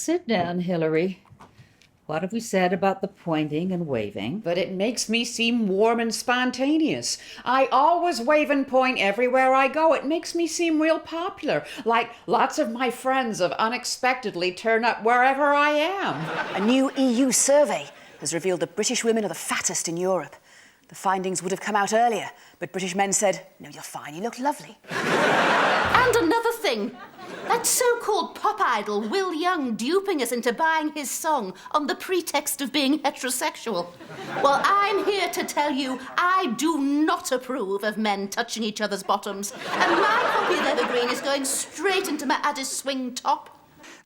Sit down, Hillary. What have we said about the pointing and waving? But it makes me seem warm and spontaneous. I always wave and point everywhere I go. It makes me seem real popular, like lots of my friends have unexpectedly turned up wherever I am. A new EU survey has revealed that British women are the fattest in Europe. The findings would have come out earlier, but British men said, "No, you're fine, you look lovely." And another thing, that so-called pop idol Will Young duping us into buying his song on the pretext of being heterosexual. Well, I'm here to tell you I do not approve of men touching each other's bottoms, and my copy of Evergreen is going straight into my Addis swing top.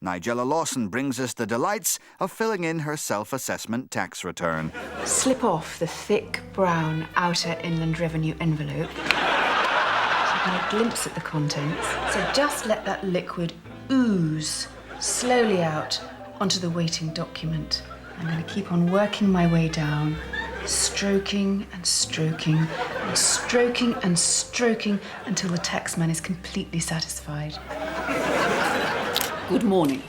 Nigella Lawson brings us the delights of filling in her self-assessment tax return. Slip off the thick, brown, outer Inland Revenue envelope. So you can get a glimpse at the contents. So just let that liquid ooze slowly out onto the waiting document. I'm going to keep on working my way down, stroking and stroking and stroking and stroking until the taxman is completely satisfied. Good morning.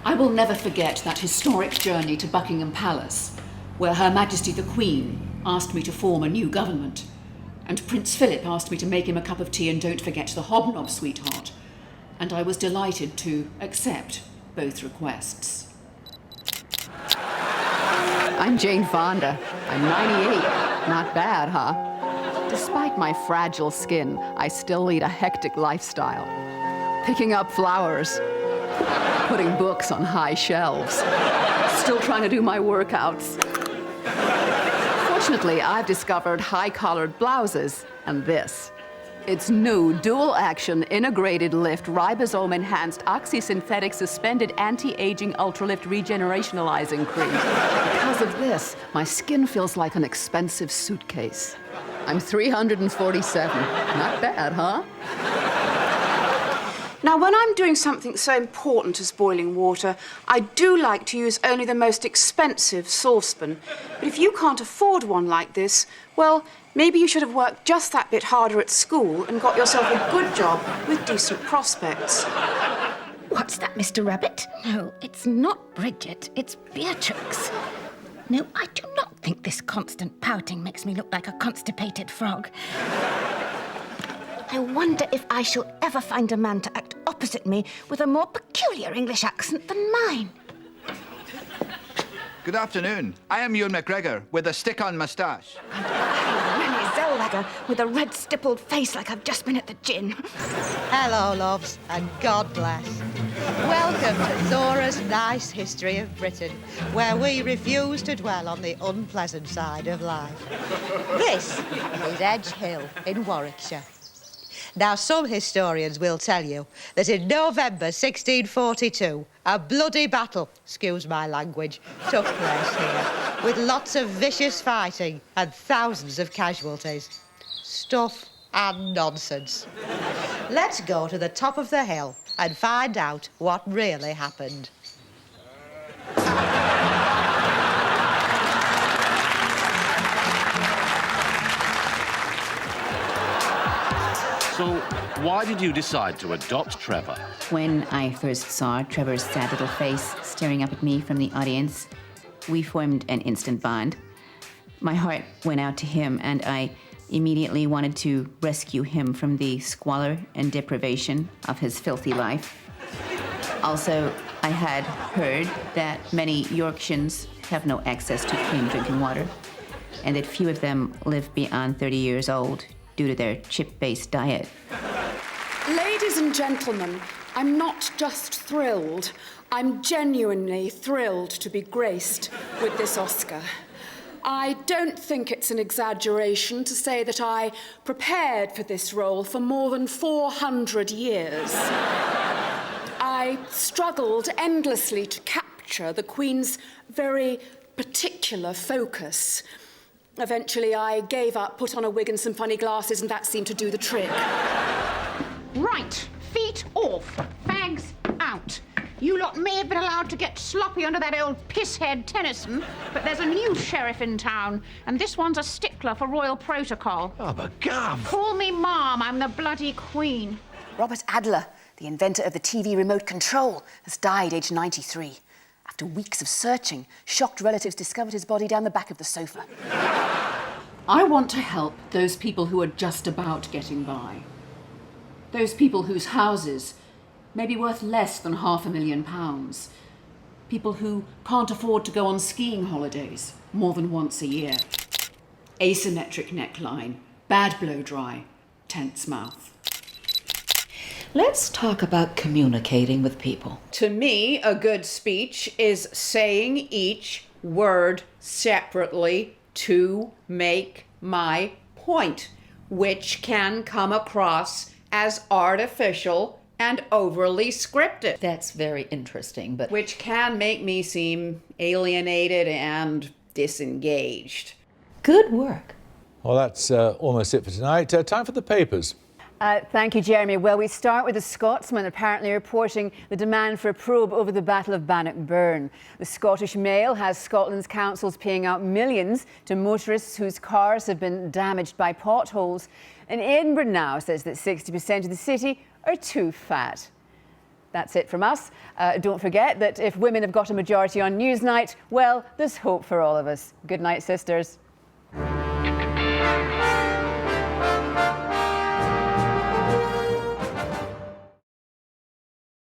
I will never forget that historic journey to Buckingham Palace, where Her Majesty the Queen asked me to form a new government, and Prince Philip asked me to make him a cup of tea and don't forget the hobnob, sweetheart. And I was delighted to accept both requests. I'm Jane Fonda. I'm 98. Not bad, huh? Despite my fragile skin, I still lead a hectic lifestyle. Picking up flowers, putting books on high shelves, still trying to do my workouts. Fortunately, I've discovered high-collared blouses and this. It's new dual-action integrated lift ribosome-enhanced oxysynthetic suspended anti-aging ultralift regenerationalizing cream. Because of this, my skin feels like an expensive suitcase. I'm 347. Not bad, huh? Now, when I'm doing something so important as boiling water, I do like to use only the most expensive saucepan. But if you can't afford one like this, well, maybe you should have worked just that bit harder at school and got yourself a good job with decent prospects. What's that, Mr. Rabbit? No, it's not Bridget, it's Beatrix. No, I do not think this constant pouting makes me look like a constipated frog. I wonder if I shall ever find a man to act opposite me with a more peculiar English accent than mine. Good afternoon. I am Ewan McGregor with a stick-on moustache. Rennie Zellweger with a red stippled face like I've just been at the gin. Hello, loves, and God bless. Welcome to Zora's Nice History of Britain, where we refuse to dwell on the unpleasant side of life. This is Edge Hill in Warwickshire. Now, some historians will tell you that in November 1642, a bloody battle, excuse my language, took place here, with lots of vicious fighting and thousands of casualties. Stuff and nonsense. Let's go to the top of the hill and find out what really happened. So, why did you decide to adopt Trevor? When I first saw Trevor's sad little face staring up at me from the audience, we formed an instant bond. My heart went out to him, and I immediately wanted to rescue him from the squalor and deprivation of his filthy life. Also, I had heard that many Yorkshires have no access to clean drinking water, and that few of them live beyond 30 years old due to their chip-based diet. Ladies and gentlemen, I'm not just thrilled, I'm genuinely thrilled to be graced with this Oscar. I don't think it's an exaggeration to say that I prepared for this role for more than 400 years. I struggled endlessly to capture the Queen's very particular focus. Eventually, I gave up, put on a wig and some funny glasses, and that seemed to do the trick. Right, feet off, fags out. You lot may have been allowed to get sloppy under that old pisshead Tennyson, but there's a new sheriff in town, and this one's a stickler for royal protocol. Oh, but Gav! Call me Mom, I'm the bloody Queen. Robert Adler, the inventor of the TV remote control, has died aged 93. After weeks of searching, shocked relatives discovered his body down the back of the sofa. I want to help those people who are just about getting by. Those people whose houses may be worth less than £500,000. People who can't afford to go on skiing holidays more than once a year. Asymmetric neckline, bad blow dry, tense mouth. Let's talk about communicating with people. To me, a good speech is saying each word separately to make my point, which can come across as artificial and overly scripted. That's very interesting, but... Which can make me seem alienated and disengaged. Good work. Well, that's almost it for tonight. Time for the papers. Thank you, Jeremy. Well, we start with a Scotsman apparently reporting the demand for a probe over the Battle of Bannockburn. The Scottish Mail has Scotland's councils paying out millions to motorists whose cars have been damaged by potholes. And Edinburgh Now says that 60% of the city are too fat. That's it from us. Don't forget that if women have got a majority on Newsnight, well, there's hope for all of us. Good night, sisters.